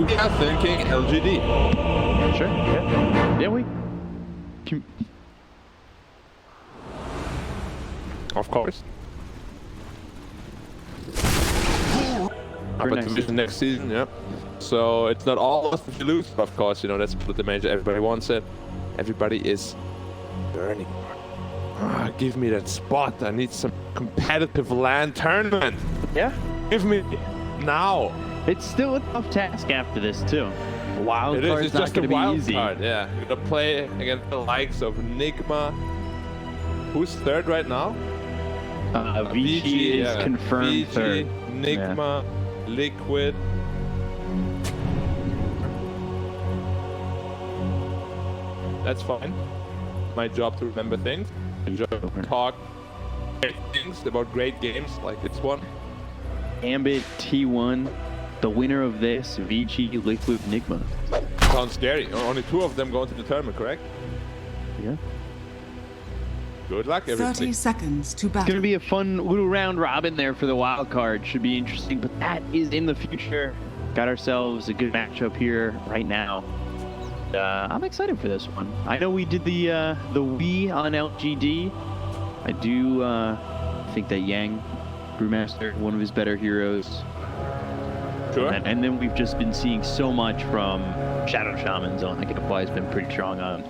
We are thinking LGD. Sure. Yeah. Yeah, we. Of course. Very But nice. division next season, yeah. So it's not all lost if you lose, but of course, you know, that's the major. Everybody wants it. Everybody is burning. Give me that spot. I need some competitive LAN tournament. Yeah. Give me now. It's still a tough task after this too. Wild It is. card's It's not just a going to be wild easy. card. Yeah, you're gonna play against the likes of Nigma. Who's third right now? VG is yeah. confirmed VG, third. Nigma, Liquid. That's fine. My job to remember things. My job to talk great things about great games like this one. Ambit T1, the winner of this, VG, Liquid, Nigma. Sounds scary. Only 2 of them going to the tournament, correct? Yeah. Good luck, everybody. 30 seconds to It's going to battle. be a fun little round robin there for the wild card. Should be interesting, but that is in the future. Got ourselves a good matchup here right now. I'm excited for this one. I know we did the Wii on LGD. I do think that Yang, Brewmaster, one of his better heroes. Sure. And then we've just been seeing so much from Shadow Shaman Zone. I think Apply has been pretty strong on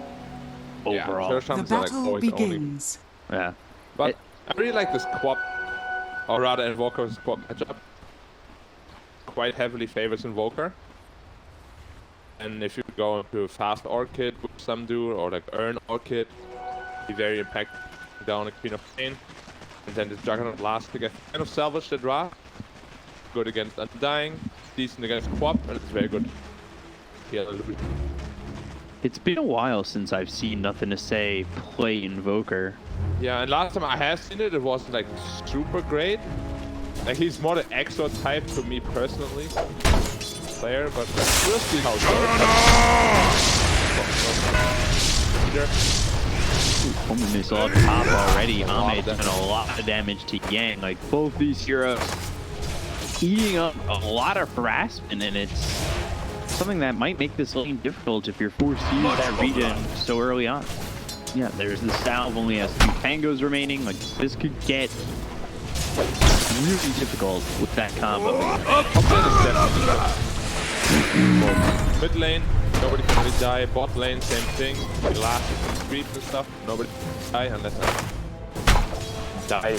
overall. Shadow The Shamans are like battle always owning. begins. Yeah. But I really like this QOP, or rather Invoker's QOP matchup. Quite heavily favors Invoker. And if you go into fast Orchid, which some do, or like Earn Orchid, be very impactful down a Queen of Pain. And then this Juggernaut last pick, I kind of salvaged the draw. Good against Undying, decent against QOP, and it's very good. Yeah, a little bit. It's been a while since I've seen Nothing to Say play Invoker. Yeah, and last time I have seen it, it wasn't like super great. Like he's more the EXO type to me personally, player, but we'll see how it goes. Homing missile up top already. Ame doing a lot of damage to Yang. Like both these heroes eating up a lot of harassment, and it's something that might make this lane difficult if you're forced to use that region so early on. Yeah, there's the salve only has 2 tangos remaining. Like this could get really difficult with that combo. Mid lane, nobody can really die. Bot lane, same thing. The last creeps and stuff, nobody can die unless I die.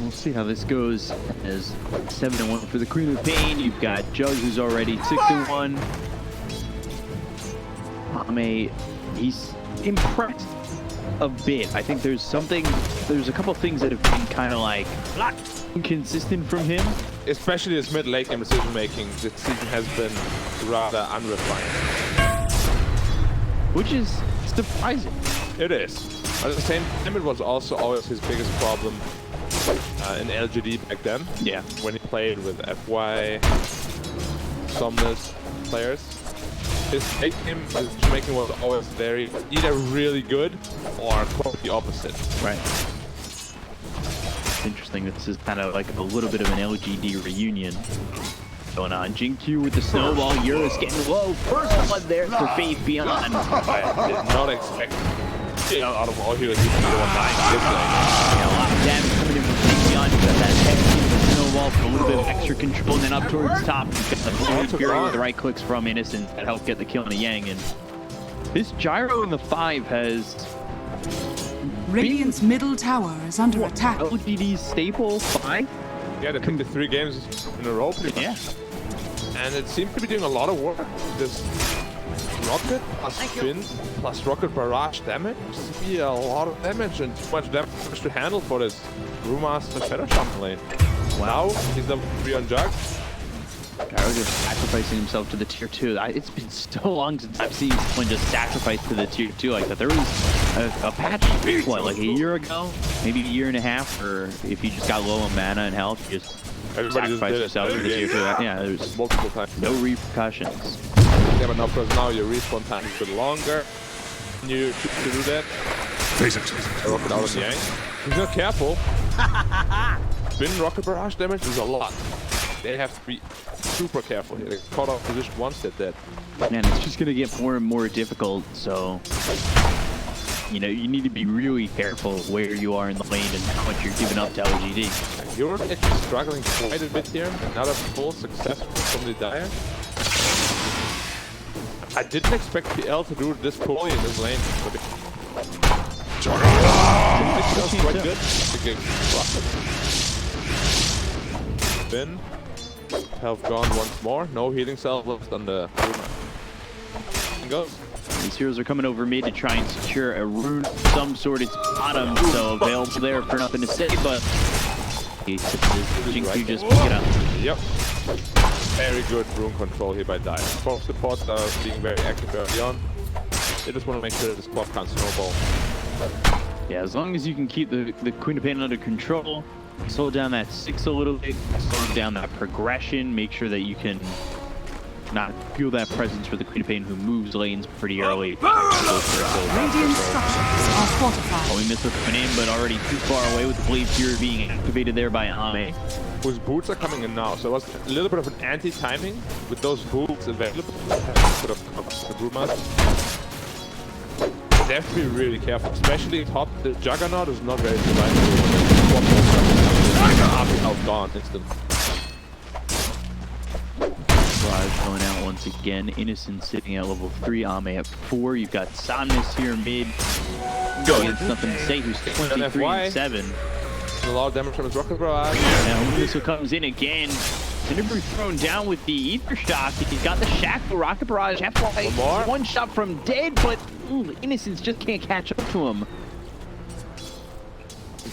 We'll see how this goes. As 7-1 for the Queen of Pain. You've got Jug, who's already 6-1. Ame, he's impressed a bit. I think there's a couple things that have been kind of like inconsistent from him. Especially his mid lane game decision making this season has been rather unrefined. Which is surprising. It is. But at the same time, it was also always his biggest problem in LGD back then. Yeah. When he played with FY, Somnus players. His decision making was always very either really good or quite the opposite. Right. It's interesting. This is kind of like a little bit of an LGD reunion going on. Jin-Q with the snowball. Eurus getting low. First blood there for Faith Beyond. I did not expect out of all heroes, he's the one dying this lane. Yeah, a lot of damage coming in from Faith Beyond. You've got that heavy snowball for a little bit of extra control. And then up towards top, you've got the Fluid Fury with the right clicks from Innocent that helped get the kill on a Yang. And this Gyro in the 5 has Radiant's middle tower is under attack. LGD's staple 5. Yeah, they picked the 3 games in a row pretty much. Yeah. And it seems to be doing a lot of work. This Rocket plus Spin plus Rocket Barrage damage seems to be a lot of damage and too much damage to handle for this Brewmaster Shadow Shaman lane. Wow, he's level 3 on Jug. Gyro just sacrificing himself to the tier 2. It's been so long since I've seen someone just sacrifice to the tier 2 like that. There was a patch, what, like a year ago? Maybe a year and a half, or if you just got low on mana and health, you just sacrifice yourself to the tier 2. Yeah, there's multiple times. no repercussions. Yeah, but now because now your respawn time is a bit longer. You choose to do that. Face it. Rocket out of the Yang. He's not careful. Spin rocket barrage damage is a lot. They have to be super careful here. They caught off position once, they're dead. Man, it's just gonna get more and more difficult, so you know, you need to be really careful where you are in the lane and how much you're giving up to LGD. You're actually struggling quite a bit here. Another full success from the Dire. I didn't expect PL to do this poorly in this lane. But it quite good. Spin. Health gone once more. No healing cell left on the rune. Goes. These heroes are coming over mid to try and secure a rune of some sort. It's bottom, so available there for nothing to say, but Jinx, just pick it up. Yep. Very good rune control here by Dire. Both supports are being very active early on. They just want to make sure that this QOP can't snowball. Yeah, as long as you can keep the Queen of Pain under control, slow down that 6 a little bit, slow down that progression, make sure that you can not feel that presence for the Queen of Pain who moves lanes pretty early. Radiant structures are fortified. Oh, we missed her coming in, but already too far away with the Blade Fury being activated there by Ame. Whose boots are coming in now, so it was a little bit of an anti-timing with those boots available. Sort of the Brewmaster. They have to be really careful, especially top. The Juggernaut is not very survivable. Half gone instant. Raj going out once again. Innocent sitting at level 3. Ame at 4. You've got Somnus here mid. It's nothing to say. Who's 23 and 7. A lot of damage from his rocket barrage. Now Missile comes in again. Cinderbrew thrown down with the Ether Shock. He's got the Shackle rocket barrage. One shot from dead, but Innocence just can't catch up to him.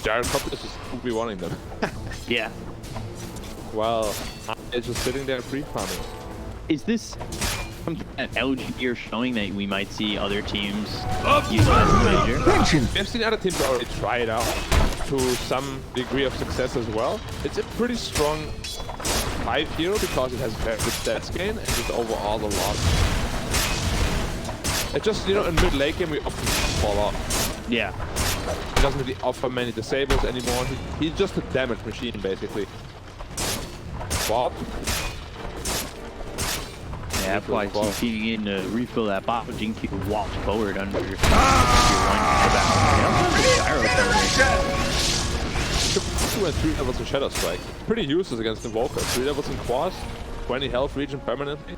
Gyro is just 2v1ing them. Yeah. Well, it's just sitting there pre-farming. Is this something that LGD are showing that we might see other teams use as a major? We've seen other teams already try it out to some degree of success as well. It's a pretty strong 5 hero because it has very good stats gain and just overall a lot. It's just, you know, in mid late game we often fall off. Yeah. He doesn't really offer many disables anymore. He's just a damage machine basically. Bob. Yeah, that's why he's feeding in to refill that bot. Jinky walks forward under tier 1. Two and 3 levels of Shadow Strike. Pretty useless against Invoker. 3 levels in Quas, 20 health region permanently.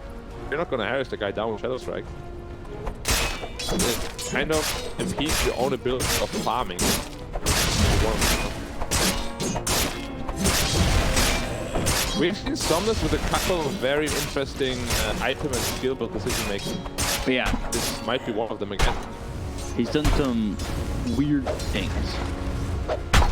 You're not gonna harass the guy down with Shadow Strike. It kind of impedes your own ability of farming. We've seen Somnus with a couple of very interesting item and skill build decision making. But yeah, this might be one of them again. He's done some weird things.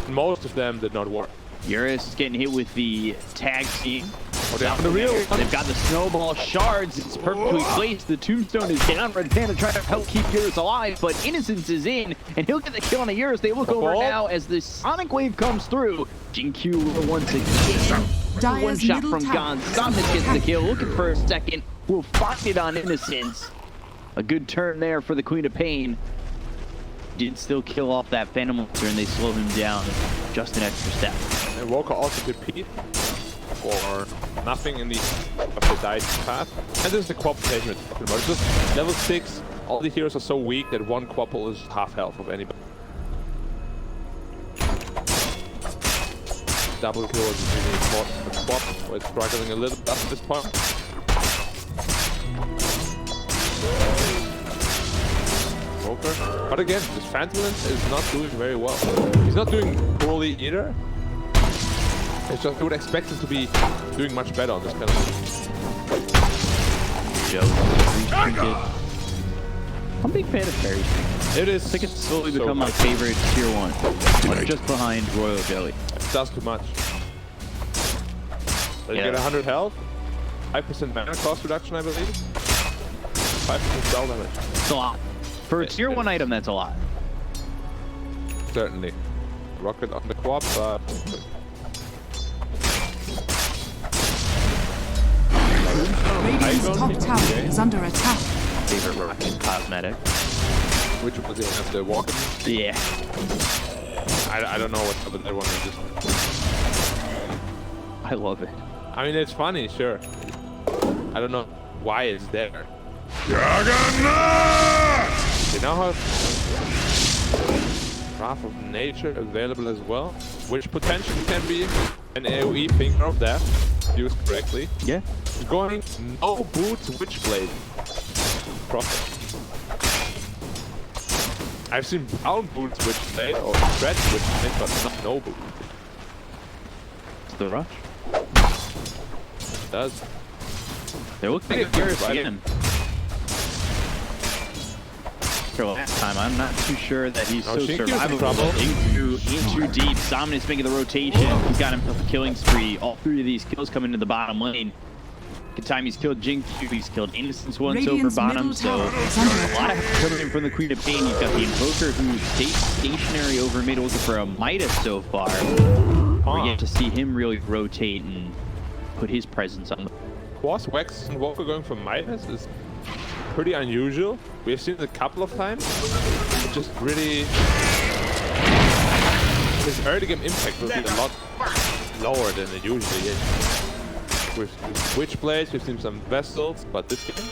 Most of them did not work. Eurus is getting hit with the tag team. Oh, they're on the real. They've got the snowball shards. It's perfectly placed. The tombstone is down. Red Panda trying to help keep Eurus alive, but Innocence is in, and he'll get the kill on the Eurus. They look over now as the Sonic Wave comes through. Jinq once again. One shot from Gon. Somnus gets the kill. Looking for a second. We'll find it on Innocence. A good turn there for the Queen of Pain. Did still kill off that Phantom Monster, and they slow him down just an extra step. And Walker also TP for nothing in the dice path. And this is the QOP rotation we're talking about. It's just level 6. All the heroes are so weak that one QOP is half health of anybody. Double kill is really important for the QOP, where it's struggling a little bit at this point. But again, this Phantom Lens is not doing very well. He's not doing poorly either. It's just I would expect him to be doing much better on this kind of thing. I'm a big fan of Fairy String. It is. I think it's slowly become my favorite tier 1. Just behind Royal Jelly. It does too much. You get 100 health, 5% mana cost reduction, I believe. 5% spell damage. It's a lot. For a tier 1 item, that's a lot. Certainly. Rocket on the QOP, but... Radiant's top tower is under attack. Favorite rocket cosmetic. Which was it? After walking? Yeah. I don't know what's up with that one. I love it. I mean, it's funny, sure. I don't know why it's there. Juggernaut! You now have Wrath of Nature available as well, which potentially can be an AoE Finger of Death, used correctly. Yeah. Going no boots Witchblade. Profit. I've seen brown boots Witchblade or red Witchblade, but not no boots. It's the rush. It does. They're looking at Gyro again. Last time, I'm not too sure that he's so survivable. Into deep. Somnus making the rotation. He's got himself a killing spree. All three of these kills come into the bottom lane. Good time he's killed Jinx2, he's killed Innocence once over bottom, so a lot of help coming in from the Queen of Pain. You've got the Invoker who stays stationary over mid looking for a Midas so far. We get to see him really rotate and put his presence on the... pos5 and Walker going for Midas is pretty unusual. We've seen it a couple of times. It just really... his early game impact will be a lot lower than it usually is. With Witchblades, we've seen some Vessels, but this game,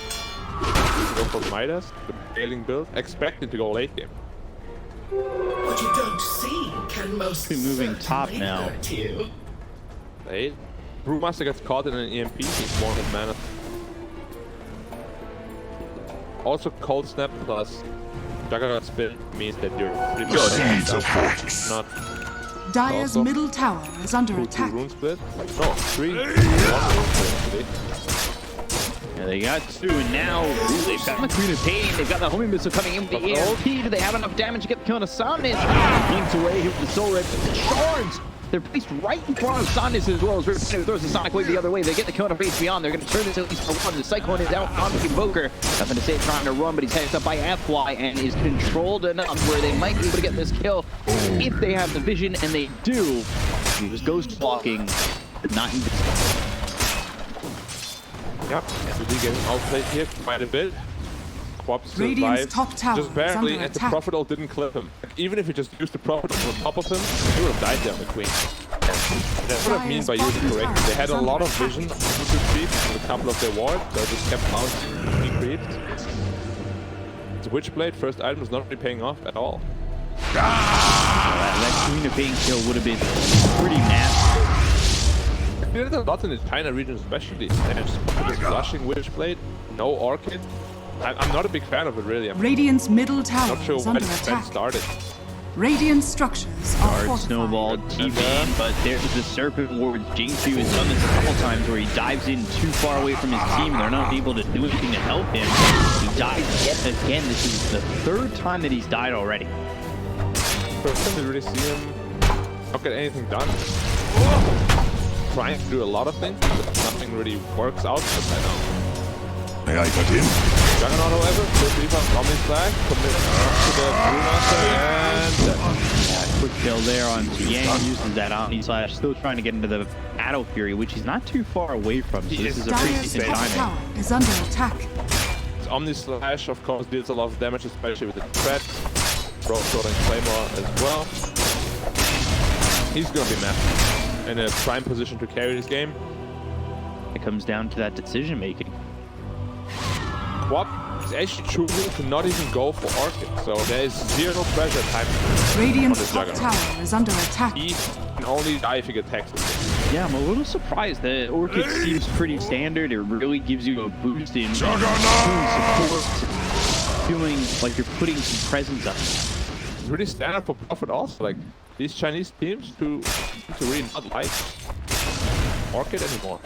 go for Midas, the failing build, expected to go late game. What you don't see can most moving top now. hurt you. Late. Brewmaster gets caught in an EMP, he's 100 mana. Also, Cold Snap plus Juggernaut Spin means that you're pretty much not... Dire's Also, middle tower is under 2 attack. rune split. No, 3. 1 rune split actually. Yeah, they got 2, and now they've got the Queen of Pain. They've got the homing missile coming in with the EMP. Do they have enough damage to get the kill on Somnus? Blinks away here with the Soul Red. Shards! They're placed right in front of Somnus as well as Rip throws the Sonic Wave the other way. They get the kill on Face Beyond. They're going to turn this at least for 1. The Cyclone is out on the Invoker. Nothing to say, trying to run, but he's headed up by FY and is controlled enough where they might be able to get this kill if they have the vision, and they do. He was ghost walking, but not invisible. Yep, SVD getting outplayed here quite a bit. QOP Radiant's survived top tower just barely, is under and the attack. Prophet ult didn't clip him. Even if he just used the Prophet ult on top of him, he would have died there on the Queen. That's what I mean by using correctly. They had a lot of vision on the creeps and a couple of their wards, so they just kept bouncing between creeps. The Witchblade first item is not really paying off at all. That Queen of Pain kill would have been pretty nasty. I feel there's a lot in the China region especially. And just flushing Witchblade, no Orchid. I'm not a big fan of it really. I'm Radiant's middle tower not sure is why under the trend attack. started. Radiant structures are Hard fortified. snowball T-Bane, but there's the Serpent Ward. Jinx2 has done this a couple times where he dives in too far away from his team and they're not able to do anything to help him. He dies yet again. This is the 3rd time that he's died already. First time we really see him not get anything done. Trying to do a lot of things, but nothing really works out for him right now. May I get in? Juggernaut, however, first refund on his flag, commits to the Brewmaster, and Quick kill there on Yang, uses that Omni Slash, still trying to get into the Battle Fury, which he's not too far away from, so this is a pretty Dire's decent top timing. tower is under attack. his Omni Slash, of course, deals a lot of damage, especially with the threat. Broadsword and Claymore as well. He's gonna be massive in a prime position to carry this game. It comes down to that decision making. QOP is actually choosing to not even go for Orchid, so there is zero pressure time Radiant's on top the Juggernaut. tower is under attack. He can only die if he gets hexed. Yeah, I'm a little surprised. The Orchid seems pretty standard. It really gives you a boost in support, feeling like you're putting some presence up. It's really standard for Prophet also. Like, these Chinese teams to really not like Orchid anymore.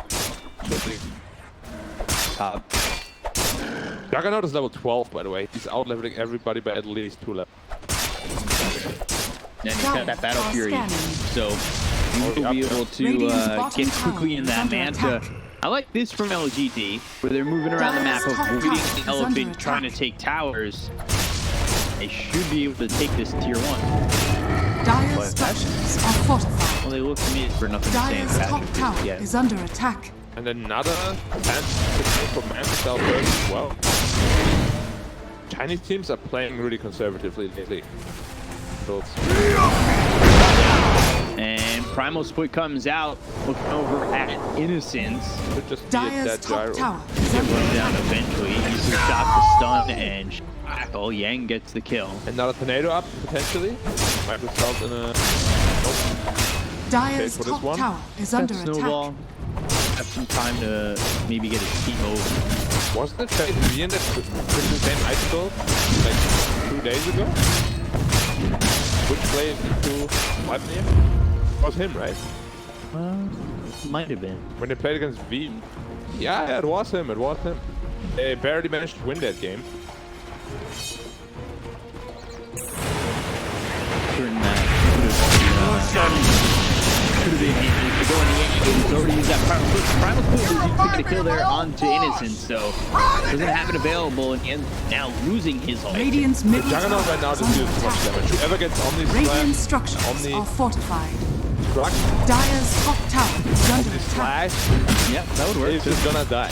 Juggernaut is level 12, by the way. He's out-leveling everybody by at least 2 levels. And he's got that Battle Fury, so he will be able to Radiant's bottom get quickly in that tower is under Manta. attack. I like this from LGD, where they're moving around the map, Dire's top avoiding tower the is elephant, under trying to attack. take towers. They should be able to take this tier 1. Dire's structures are fortified. Well, they look to me for nothing to say in Dire's top Patrick. tower Yeah. is under attack. And another chance for Manta Cell first as well. Chinese teams are playing really conservatively lately. So it's And Primal Split comes out, looking over at Innocence. Could just be a Dyer's dead top Gyro. tower is Get under run down attack. eventually. He's a shot to stun and shackle. Yang gets the kill. Another tornado up, potentially. Might result in a... Nope. Dyer's for this top one. tower is That under snowball. attack. Have some time to maybe get his team over. Wasn't it Fabian that took the same ice build like 2 days ago? Which played into Leipzig? It was him, right? Might have been. When they played against V. Yeah, it was him. It was him. They barely managed to win that game. Certain that could have been easy to go in the end. He's already used that Primal Split. Primal Split was used to get a kill there onto Innocence, so doesn't have it available, and he ends now losing his ult. Radiant's middle Juggernaut tower right now is just under deals too much attack. damage. Whoever gets Omni Radiant Slash, structures Omni are fortified. Struck, Dyer's top tower is under Omni attack. Slash, Yep, that would work. is just gonna die.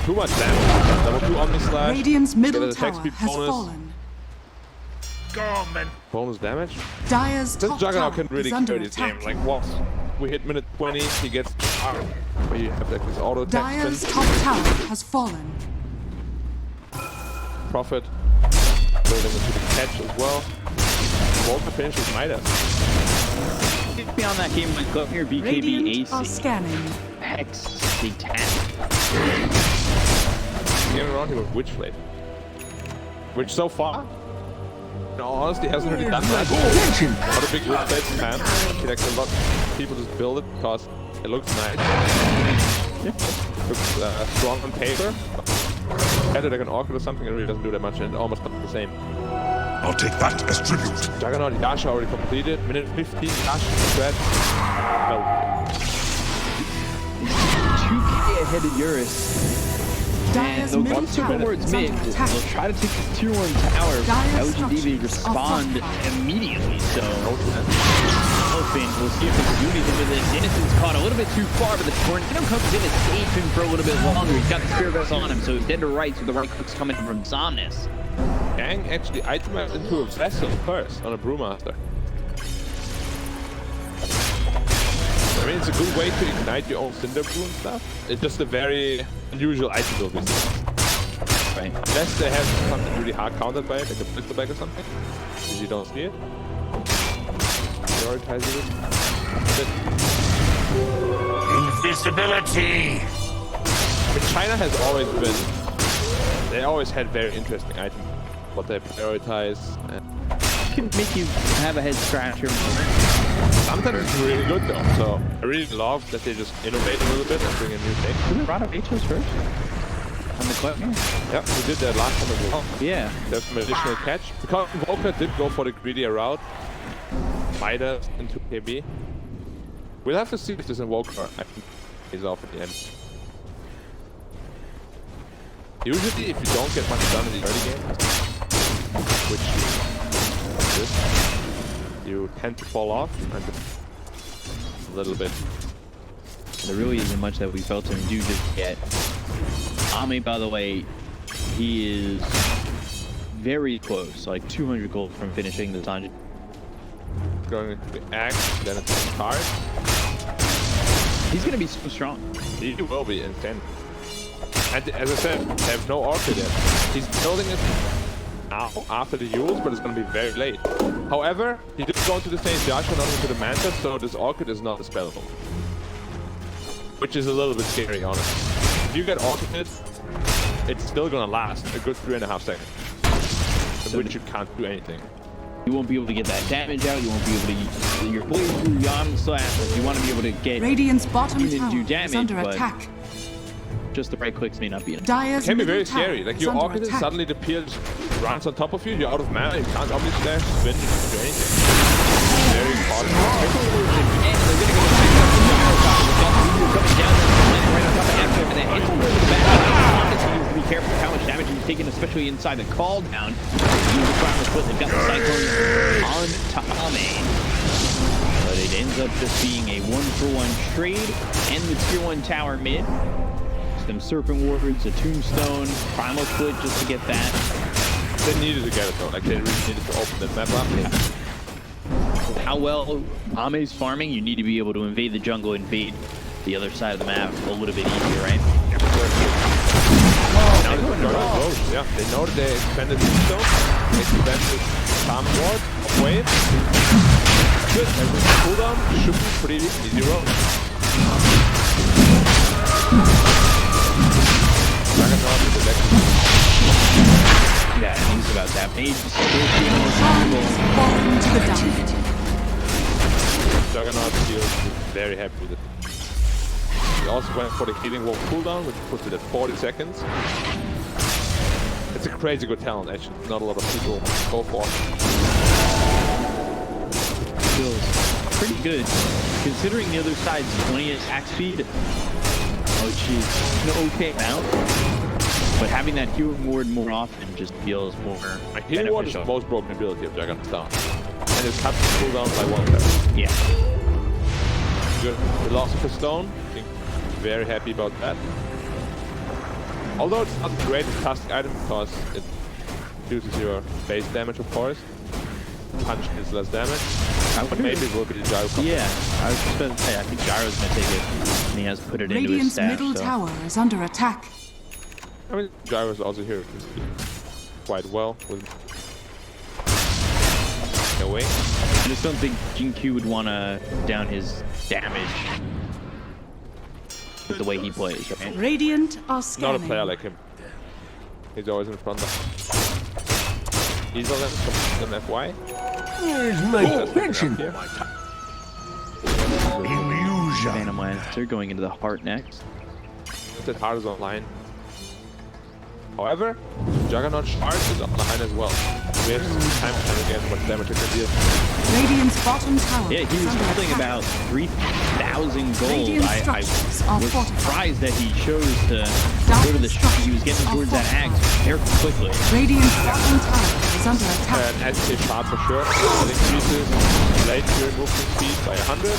Too much damage. Level 2 Omni Slash. Radiant's middle get an attack tower speed has bonus. fallen. Bonus damage. Dyer's This top Juggernaut tower can really is under carry this game. attack. Like what? We hit minute 20, he gets out. Where you have like this auto attack Dyer's spin. top tower has fallen. Profit. Building into the catch as well. Walker finishes Midas. Beyond that game went up here, BKB Radiant are AC. scanning. Hex Satanic. Getting around here with Witchblade. Which so far, in all honesty, hasn't really done much. Not a big Witchblade fan. I feel like a lot of people just build it because it looks nice. Looks strong on paper. Added like an Orchid or something, it really doesn't do that much, and it almost does the same. I'll take that as tribute. Juggernaut Yasha already completed. Minute 15, Yasha spread. No. 2k ahead of Eurus. And Dyer's they'll middle one circle tower towards is mid. under They'll attack. try to take this tier 1 tower. Dyer's LGD structures respond are fortified. immediately, so hoping we'll see if we can do anything with this. Innocence caught a little bit too far, but the tornado comes in and saves him for a little bit longer. He's got the Spirit Vessel on him, so he's dead to rights with the right clicks coming from Somnus. Gang actually itemized into a vessel first on a Brewmaster. I mean, it's a good way to ignite your own Cinder Brew and stuff. It's just a very unusual item build. Right. Unless they have something really hard countered by it, like a Blitzback or something. Because you don't see it. Prioritize it. Invisibility! I mean, China has always been... They always had very interesting items. What they prioritize. And It can make you have a head scratcher. sometimes it's really good though. So I really love that they just innovate a little bit and bring a new thing. Didn't Rod of H's first? On the clip? Yep, we did that last time as well. Yeah. There's some additional catch. Because Volker did go for the greedier route. Midas into KB. We'll have to see if this Invoker pays off at the end. Usually, if you don't get much done in the early game, which is, you tend to fall off and a little bit. There really isn't much that we felt him do just yet. Ame, by the way, he is very close, like 200 gold from finishing the dungeon. Going into the axe, then it's the card. He's gonna be so strong. He will be insane. And as I said, they have no Orchid yet. He's building it now after the Yules, but it's going to be very late. However, he did go into the same Yasha, not into the Manta, so this Orchid is not dispellable. Which is a little bit scary, honestly. If you get Orchid, it's still going to last a good 3.5 seconds. In which you can't do anything. You won't be able to get that damage out. You won't be able to use your blade through Yam Slash. Like, you want to be able to get Radiant's bottom You didn't tower do damage, is under but- attack. just the right clicks may not be enough. Dyer's It can be middle very tower scary. Like is your under Orchid, attack. suddenly the peer just runs on top of you, you're out of mana, you can't obviously dash, spin, you can't do anything. Very important. And they're gonna go coming down there, right on top of Active, and then it's over the back. He needs to be careful with how much damage he's taking, especially inside the call down. Use the Primal Split. They've got the Cyclone on to Ame. But it ends up just being a 1-for-1 trade, and the tier 1 tower mid. Them Serpent Wards, a Tombstone, Primal Split just to get that. They needed to get it though, like they really needed to open that map up. how well Ame's farming, you need to be able to invade the jungle, invade the other side of the map a little bit easier, right? Now they're going close. Yeah, they know that they expanded the zone. They expanded farm ward, wave. Good, everything cooldown should be pretty easy road. Juggernaut is the next. Yeah, he's about that. Mage is Falling to the dive. Juggernaut feels very happy with it. He also went for the healing wall cooldown, which puts it at 40 seconds. It's a crazy good talent, actually. Not a lot of people go for it. feels pretty good, considering the other side's 20 attack speed. Oh, jeez. An okay amount. But having that healing ward more often just feels more healing ward is the most broken ability of Juggernaut. And it cuts the cooldown by 1/3. Yeah. Good. The loss of a stone. Very happy about that. Although it's not the greatest task item because it reduces your base damage, of course. Punch is less damage. Maybe it will be the Gyro. Yeah, I was just going to say, I think Gyro's going to take it. And he has put it into his Radiant's staff. middle tower is under attack. I mean, Gyro's also here quite well with away. I just don't think GQ would want to down his damage with the way he plays, right? Radiant are Not scanning. a player like him. He's always in front of. He's on an FY. Where's my pension? Illusion. Phantom Lancer going into the heart next. That heart is online. However, Juggernaut Shard is online as well. We have to see time and again what damage it can deal. Radiant's bottom tower Yeah, he is was under holding attack. about 3,000 gold. Radiant I structures are was fortified. surprised that he chose to go to the shot. He was getting towards that axe very quickly. Radiant's bottom tower is under attack. An SK Shard for sure. It increases late during movement speed by 100.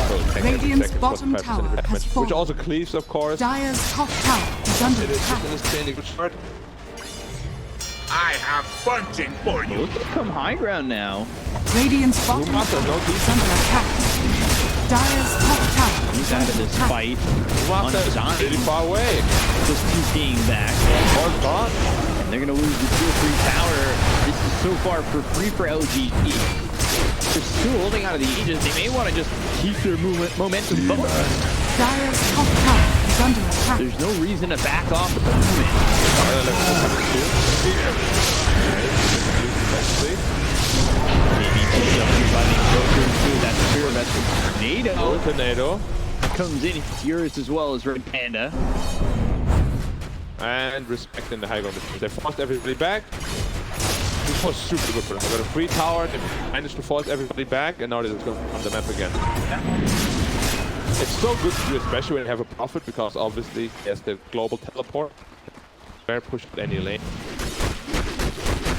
So Radiant's seconds, bottom 45% tower damage, has which fallen. also cleaves, of course. Dire's top tower is under It is attack. an insanely good shard. I have bunting for you. Look at come high ground now. Radiant's bottom Brewmaster, tower no is defense. under attack. Dire's top tower He's is out under of this attack. fight. Brewmaster is Undying. really far away. Just TPing back. All gone. And they're going to lose the tier 3 tower. This is so far for free for LGD. They're still holding out of the Aegis. They may want to just keep their momentum forward. Dire's top tower is under attack. There's no reason to back off at the moment. Maybe picked up by the Joker too. That's fair. That's a tornado. Tornado. Comes in. It's yours as well as Red Panda. And respect in the high ground. They forced everybody back. This was super good for them. They got a free tower, they managed to force everybody back, and now they're just going on the map again. It's so good to do, especially when you have a profit, because obviously there's the global teleport. Very push at any lane.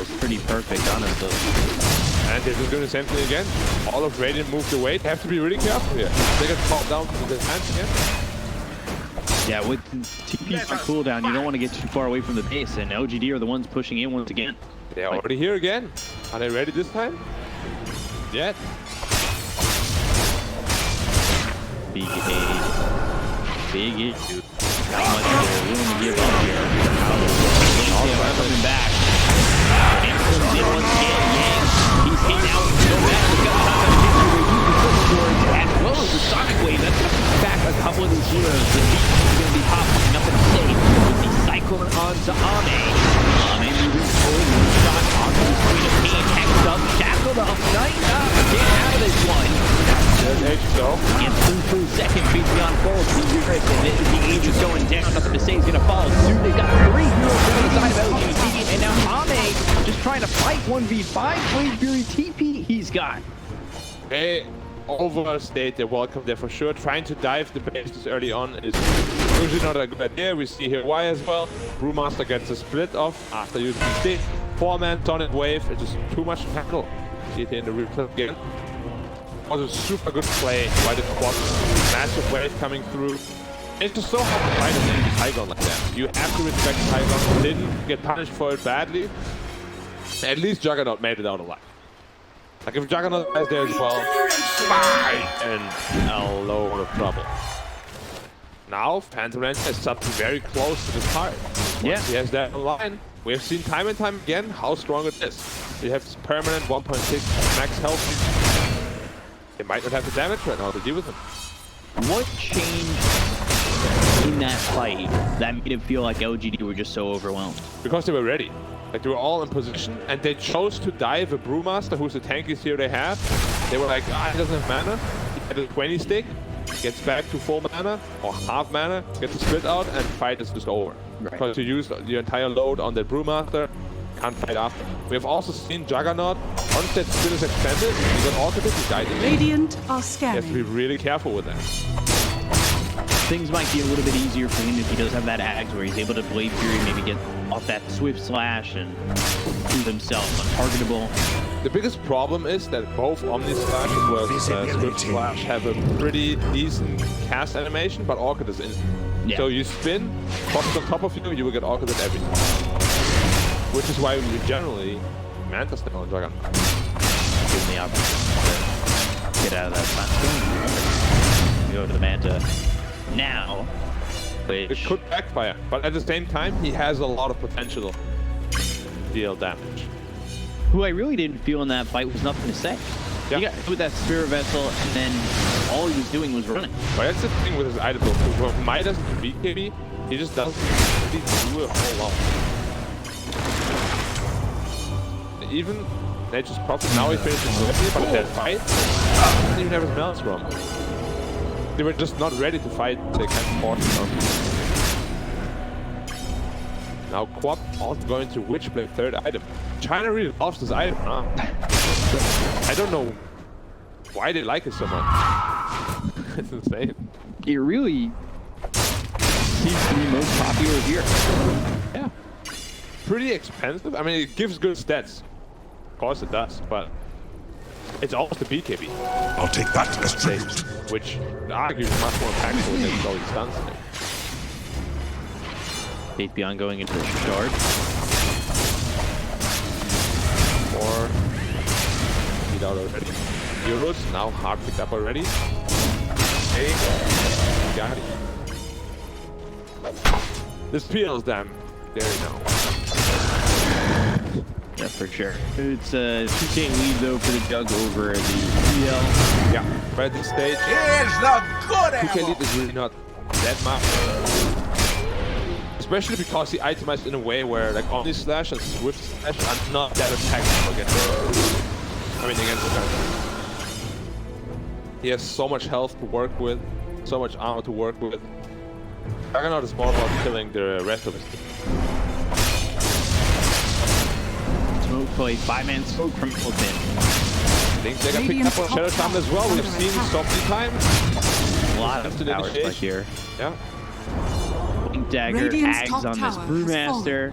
It's pretty perfect, honestly. And they're just doing the same thing again. All of Radiant moved away. They have to be really careful here. They get caught down to the hands again. Yeah, with TP's on cooldown, you don't want to get too far away from the base, and LGD are the ones pushing in once again. They're already here again. Are they ready this time? Yet. Big issue. Big issue. How much they're willing to give up here. Coming back. And comes in once again. Yang. He's hitting out so bad. He's got time to get through. Use the quick swords as well as the Sonic Wave. That's back a couple of these heroes. The beat is going to be popping up and safe with the Cyclone onto Ame. Ame moving forward. One shot onto the Queen of Pain. Hexed up. Shackled up. Nice up. Get out of this one. There's H though. Gets through for a second, beats beyond fold. The Aegis going down, nothing to say, he's gonna fall. Soon they got 3 heroes on the side of LGD, and now Ame just trying to fight 1v5. Blade Fury TP he's got. They overstayed their welcome there for sure. Trying to dive the base this early on is usually not a good idea. We see here why as well. Brewmaster gets a split off after using the stick. 4-man Tonic Wave. It's just too much to tackle. See it here in the replay again. Was a super good play by the quad. Massive wave coming through. It's just so hard to fight against high ground like that. You have to respect high ground. Didn't get punished for it badly. At least Juggernaut made it out alive. Like if Juggernaut is there as well, and a load of trouble. Now Phantom Ranger is up very close to this card. Yeah. He has that online. We have seen time and time again how strong it is. You have this permanent 1.6 max health. They might not have the damage right now to deal with him. What changed in that fight that made it feel like LGD were just so overwhelmed? Because they were ready. Like they were all in position and they chose to dive a Brewmaster, who's the tankiest hero they have. They were like, ah, he doesn't have mana. He had a 20 stick, gets back to full mana or half mana, gets a split out, and fight is just over. Right. Because you used your entire load on that Brewmaster, can't fight after. We have also seen Juggernaut, once that skill is expanded, he got altered, he died again. Radiant are You have to be scanning. really careful with that. Things might be a little bit easier for him if he does have that Ags where he's able to Blade Fury, maybe get off that Swift Slash and prove himself untargetable. The biggest problem is that both Omni Slash as well as Swift Slash have a pretty decent cast animation, but Orchid is instant. Yeah. So you spin, cross on top of you, you will get Orchid at everything. Which is why you generally Manta step on Juggernaut. Give him the opportunity to get out of that time. Go to the Manta now, It which could backfire, but at the same time, he has a lot of potential to deal damage. who I really didn't feel in that fight was nothing to say. Yeah. He got hit with that Spirit Vessel, and then all he was doing was running. But that's the thing with his item build. When Midas is BKB, he just doesn't really do a whole lot. Even Nature's Prophet, now he finishes early, but in that fight, he doesn't even have his Maelstrom. They were just not ready to fight the kind of force. Now QOP also going to Witchblade third item. China really loves this item, huh? I don't know why they like it so much. It's insane. It really seems to be most popular here. Yeah. Pretty expensive. I mean, it gives good stats. Of course it does, but it's almost a BKB. I'll take that as tribute. Which argues much more impactful than all these stuns. Faith Beyond going into the shard. Or beat out already. Euros now hard picked up already. Okay. Got it. This peels them. There you go. Yeah, for sure. It's a 2K lead though for the Jug over the PL. Yeah. But at this stage, Here's the good 2K lead is really not that much. Especially because he itemized in a way where like Omni Slash and Swift Slash are not that impactful against the guy. He has so much health to work with, so much armor to work with. Juggernaut is more about killing the rest of his team. Smoke play, 5-man smoke from Milton. I think they got picked up on Shadow Shaman as well. We've seen Softly Time. A lot of After the power spike initiation. here. Yeah. Blink Dagger, Radiant's Ags top on this tower has Brewmaster.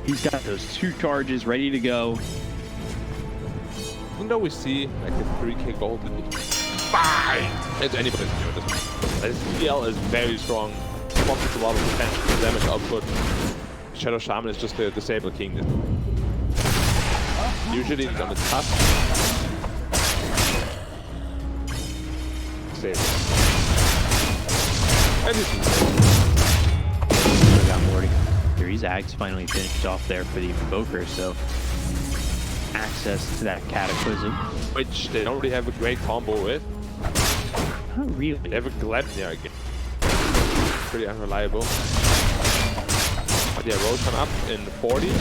He's got those 2 charges ready to go. Even though we see like the 3K gold lead, it's anybody's doing this. This PL is very strong. Offers a lot of potential damage output. Shadow Shaman is just the Disable King. Usually it's on the top. Save. There's Ags finally finished off there for the Invoker, so access to that Cataclysm. Which they don't really have a great combo with. Not really. They have a Gleipnir again. Pretty unreliable. But yeah, Roshan up in 40.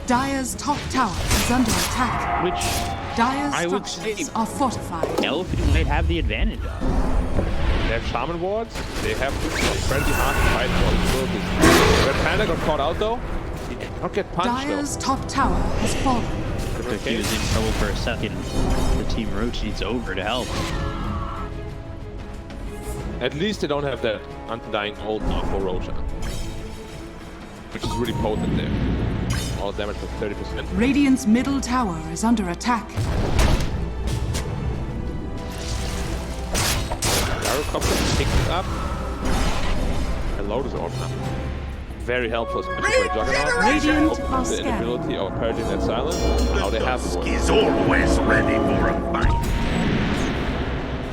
Dire's top tower is under attack. Which Dire's I would structures say- are fortified. Elephant might have the advantage of. They have Shaman wards. They have incredibly hard to fight for abilities. Red Panda got caught out though. He did not get punched Dire's top tower has fallen. Looked like he was in trouble for a second. The team rotates over to help. At least they don't have that Undying ult now for Roshan. Which is really potent there. All damage for 30%. Radiant's middle tower is under attack. Gyrocopter picks up. And Lotus Orb now. very helpful, especially for Juggernaut. Radiant Open are the scanning. inability of purging that silence. Now they have one. He's always ready for a fight.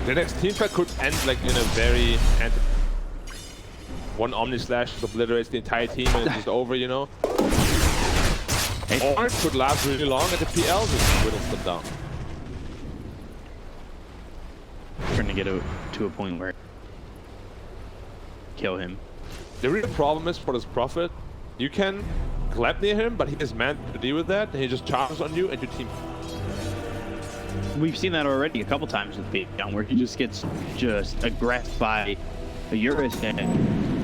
The next team fight could end like in a very one Omni Slash obliterates the entire team and it's just over, you know. Or it could last really long and the PL just whittles them down. Trying to get to a point where kill him. The real problem is for this Prophet, you can clap near him, but he is meant to deal with that, and he just charges on you and your team. We've seen that already a couple times with Beatdown, where he just gets aggressed by a Eurus, and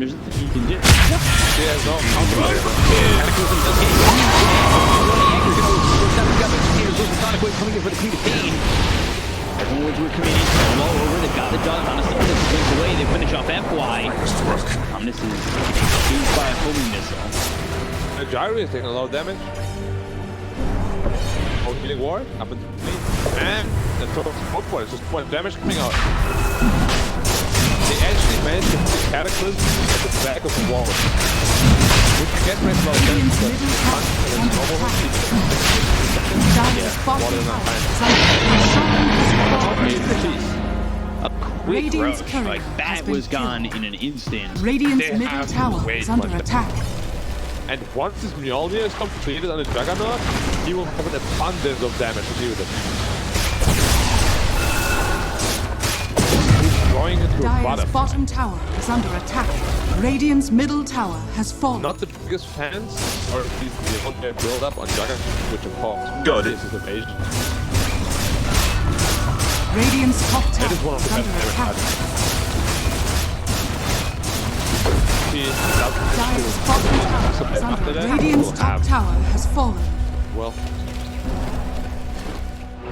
there's nothing you can do. Yeah, no, coming in for the P15. Everyone's coming in low over. They've got the dog. Honestly, this swings away. They finish off FY. This is used by a homing missile. the Gyro is taking a lot of damage. Oh, healing ward up into me. And the total smoke for it. Just one damage coming out. They actually managed to put the Cataclysm at the back of the wall. We can get rid of our damage, but the punch and the normal one. A quick Radiant's rush, turret like that has been was gone killed. in an instant. Radiant's They middle have tower way is too under much attack. And once this Mjolnir is completed on the Juggernaut, he will have an abundance of damage to deal with it. He's going into a Dire's bottom. bottom tower is under attack. Radiant's middle tower has fallen. Not the biggest fans, or at least the want their build up on Juggernaut, which of course Got it. this is evasion. Radiant's top It tower is one of is the best under damage attack. items. He doesn't Dire's bottom tower is after under that, Radiant's we'll top have- tower has fallen. well,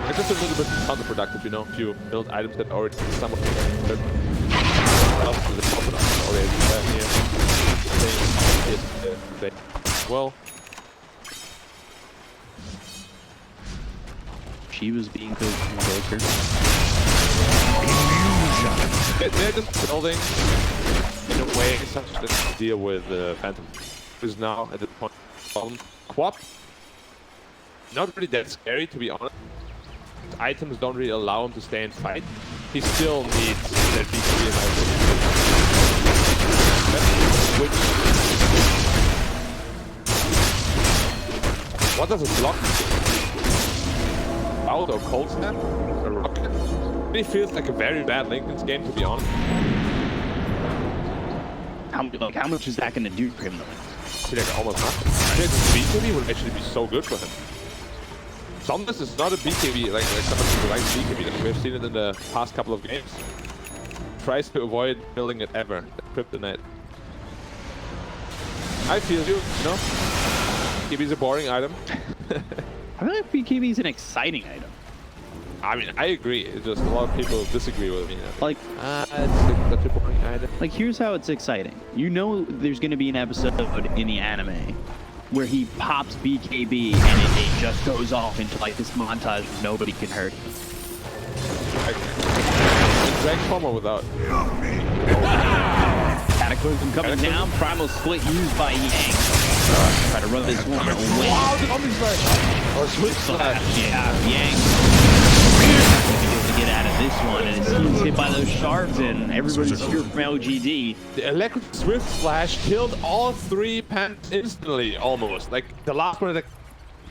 it's just a little bit counterproductive, you know, if you build items that already some of them well, She was being coached from Joker. they're just building in a way such that to deal with the Phantom, who's now at this point QOP. Not really that scary, to be honest. His items don't really allow him to stay and fight. He still needs that BKB and which, what does it block? Out or cold snap? A rocket? It feels like a very bad link in this game, to be honest. How much is that going to do for him, though? I feel like almost nothing. I feel like BKB would actually be so good for him. Sometimes it's not a BKB, like some people like BKB. We've seen it in the past couple of games. Tries to avoid building it ever. Kryptonite. I feel you, you know? BKB is a boring item. I feel like BKB is an exciting item. I mean, I agree. It's just a lot of people disagree with me. Like, It's such a boring item. like here's how it's exciting. You know, there's going to be an episode in the anime where he pops BKB and it just goes off into like this montage where nobody can hurt him. It's Drag form or without? Cataclysm coming down. Primal split used by Yang. Try to run this one away. Wow, the Omni Slash! Or Switch Slash. Yeah, Yang. Able to get out of this one, and he's hit by those shards, and everybody's here from LGD. The Electric Swift Slash killed all three Panthers instantly, almost. Like, the last one had like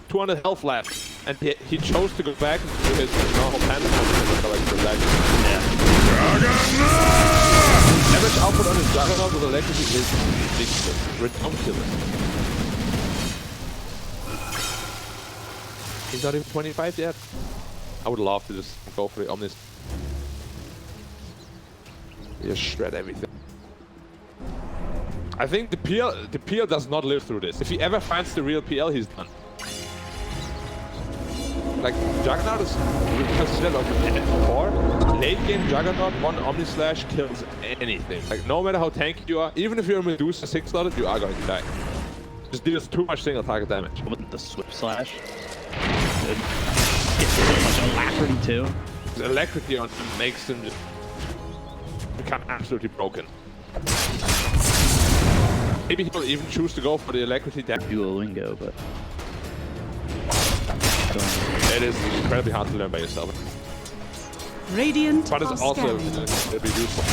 200 health left, and he chose to go back to his normal Panther. Damage output on his Juggernaut with Electric is ridiculous. He's not even 25 yet. I would love to just go for the Omnis. Just shred everything. I think the PL does not live through this. If he ever finds the real PL, he's done. Like, Juggernaut is considered of the core. Late game Juggernaut, one Omni Slash kills anything. Like, no matter how tanky you are, even if you're a Medusa 6-slotted, you are going to die. Just deals too much single target damage. With the Swift Slash. Good. Gets so much alacrity too. The electricity on him makes him just become absolutely broken. Maybe he'll even choose to go for the electricity damage. Duolingo, but It is incredibly hard to learn by yourself. Radiant But are it's also scanning. it'll be useful.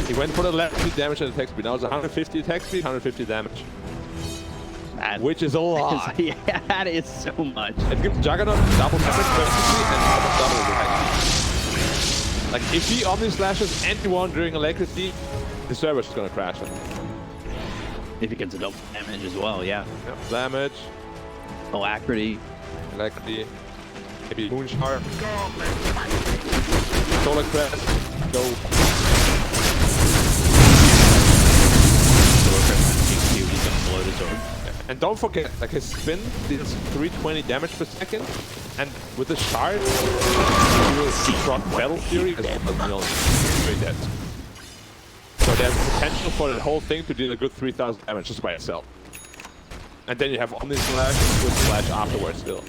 He went for the electricity damage and attack speed. Now it's 150 attack speed, 150 damage. Which is a lot. Yeah, that is so much. It gives Juggernaut double damage basically and almost double the attack speed. Like if he Omni slashes anyone during electricity, the server's just gonna crash him. If he gets a double damage as well, yeah. Yep. Damage, Alacrity. electricity, maybe Moonshard, Solar Crest, go. He's gonna blow his orb. And don't forget, like his spin deals 320 damage per second, and with the shard, he will drop Battle Fury as 1 million. Very dead. So there's potential for the whole thing to deal a good 3000 damage just by itself. And then you have Omni Slash and Swift Slash afterwards still.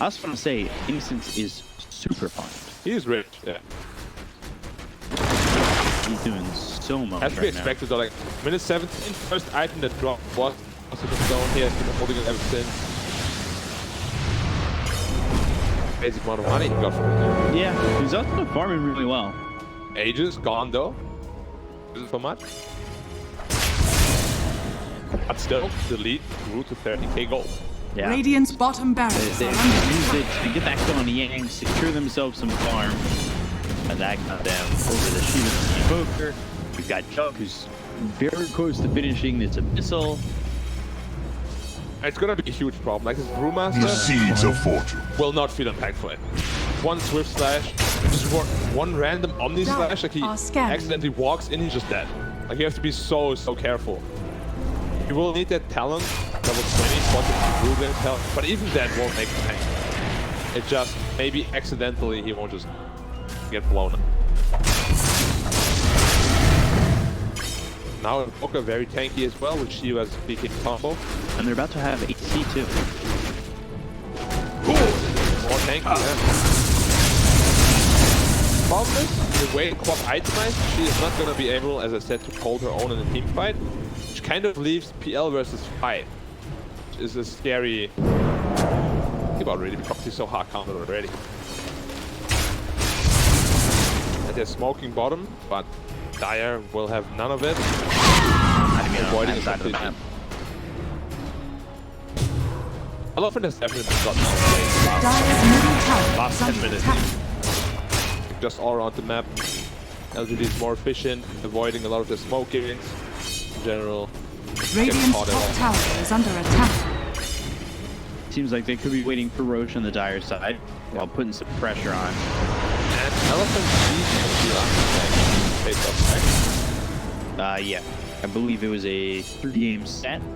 I also want to say, Innocence is super fun. He is rich, yeah. He's doing so much As to be right now. expected though, like minute 17, first item that dropped was the stone. He has been holding it ever since. Basic amount of money he got from it. Yeah, he's also farming really well. Ages gone though. Isn't so much. But still, the lead grew to 30k gold. Yeah. Radiant's bottom barracks They are under use it attack. to get back on the Yang, secure themselves some farm. And that got them over the Shiva and the Invoker. We've got Chuck, who's very close to finishing this Abyssal. It's gonna be a huge problem. Like this The Brewmaster seeds of fortune. will not feel impactful. One Swift Slash, just one random Omni Slash, like he are scanning. accidentally walks in, he's just dead. Like you have to be so careful. You will need that talent, level 20, for Brew their talent, but even that won't make the tank. It just, maybe accidentally he won't just get blown up. Now Invoker very tanky as well, with Shiva's speaking combo. And they're about to have AC too. More tanky, yeah. Problem is, the way QOP itemized, she is not going to be able, as I said, to hold her own in a team fight, which kind of leaves PL versus 5, which is a scary... Think about really, because he's so hard counted already. And they're smoking bottom, but Dire will have none of it. Avoiding it completely. Elephant has definitely gotten outplayed Dire's middle tower last is 10 under minutes. attack. Just all around the map. LGD is more efficient, avoiding a lot of the smoke killings. In general, Radiant's caught top out. tower is under attack. Seems like they could be waiting for Roche on the Dire side while putting some pressure on. And Elephant G can be on Yeah. I believe it was a 3-game set. One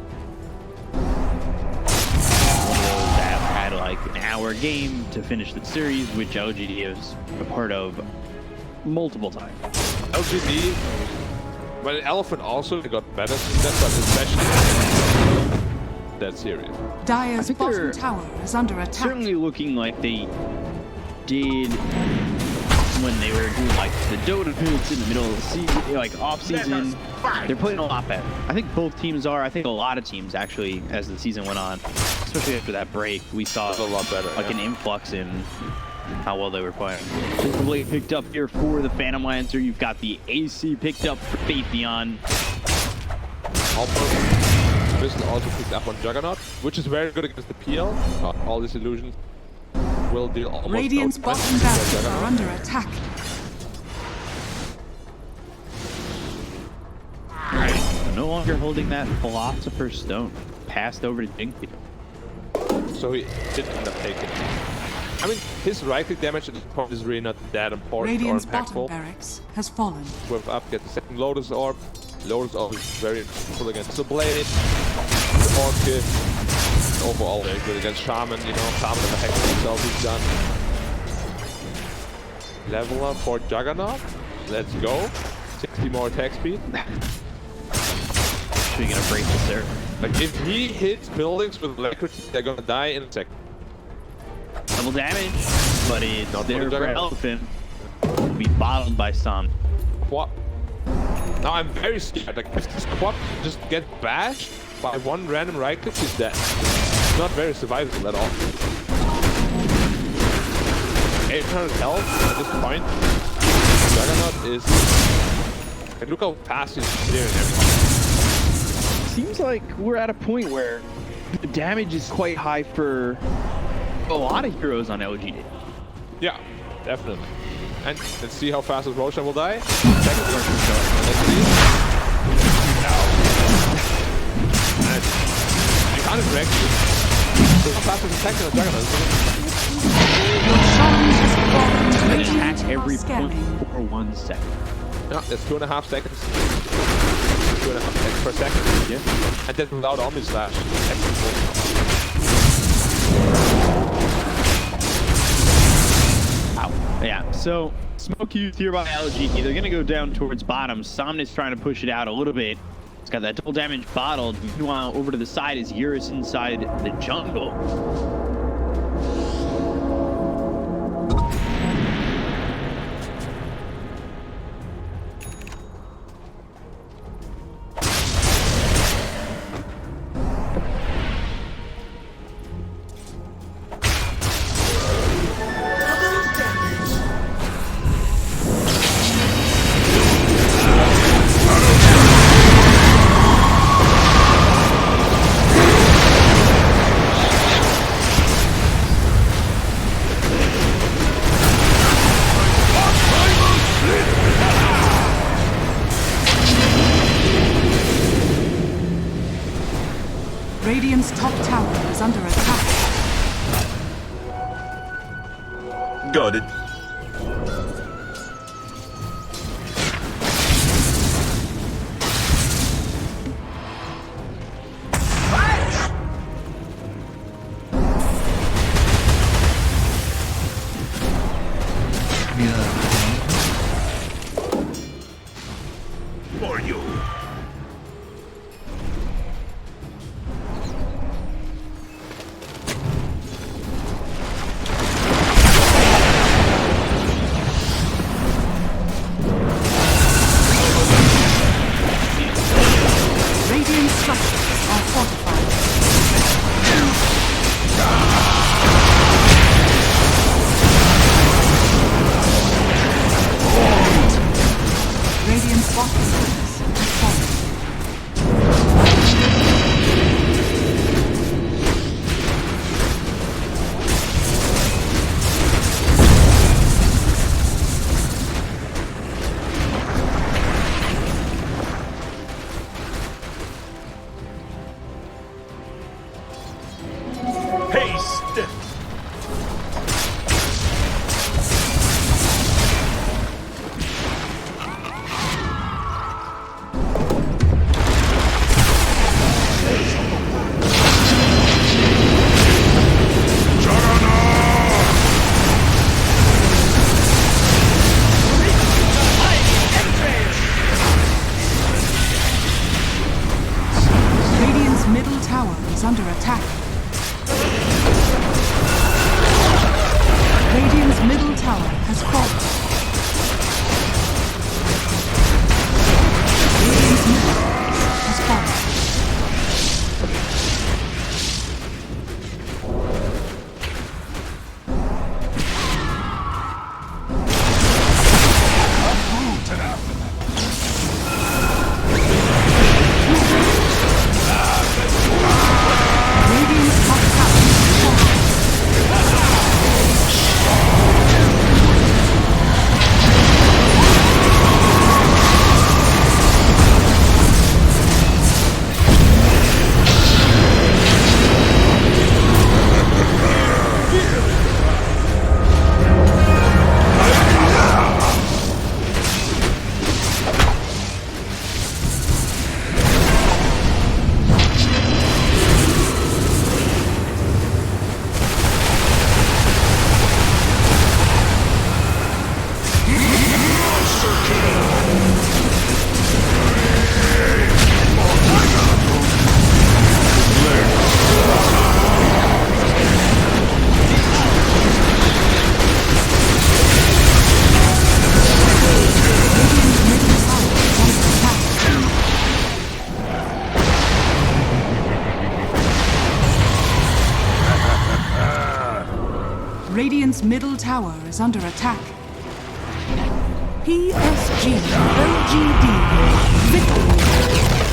of those that had like an hour game to finish the series, which LGD is a part of multiple times. LGD, well, Elephant also got better since that, but especially that series. Dire's think bottom they're tower is under attack. Certainly looking like they did when they were doing like the Dota pits in the middle of the season, like off season. They're playing a lot better. I think both teams are. I think a lot of teams actually, as the season went on, especially after that break, we saw It's a lot better, like yeah. an influx in how well they were playing. Super Blade picked up here for the Phantom Lancer. You've got the AC picked up for Faithion. Crystal also picked up on Juggernaut, which is very good against the PL. All these illusions will deal almost Radiant's no bottom damage barracks against are Juggernaut. under attack. No longer holding that Philosopher's Stone. Passed over to Jinky. So he did end up taking it. I mean, his right-click damage at this point is really not that important Radiant's or bottom impactful. barracks has fallen. Swift up, get the second Lotus Orb. Lotus Orb is very useful against the Blade, the Orchid. Overall, very good against Shaman, you know. Shaman and the Hex himself is done. Level up for Juggernaut. Let's go. 60 more attack speed. Actually gonna break this there. Like, if he hits buildings with electricity, they're gonna die in a second. Double damage, but it's Not there for the for Juggernaut. Elephant. Be bottled by some. What? Now I'm very scared. Like if this QOP just get bashed by one random right click, he's dead. It's not very survivable at all. 800 health at this point. Juggernaut is. And look how fast he's clearing everything. Seems like we're at a point where the damage is quite high for a lot of heroes on LGD. Yeah, definitely. And let's see how fast this Roshan will die. Second turn to start. Let's see. No. And you can't direct it. So how fast is the second of Juggernaut? An attack every 0.41 second. Yeah, that's 2.5 seconds. 2.5 seconds per second. Yeah. And that's without Omni Slash. Ow. Yeah, so smoke used here by LGD. They're gonna go down towards bottom. Somnus trying to push it out a little bit. It's got that double damage bottled. Meanwhile, over to the side is Eurus inside the jungle. Radiant's top tower is under attack. Got it. For you. Radiant structures are fortified. Radiant's bottom service is falling. Haste! Radiant's middle tower is under attack. PSG.LGD. Victory.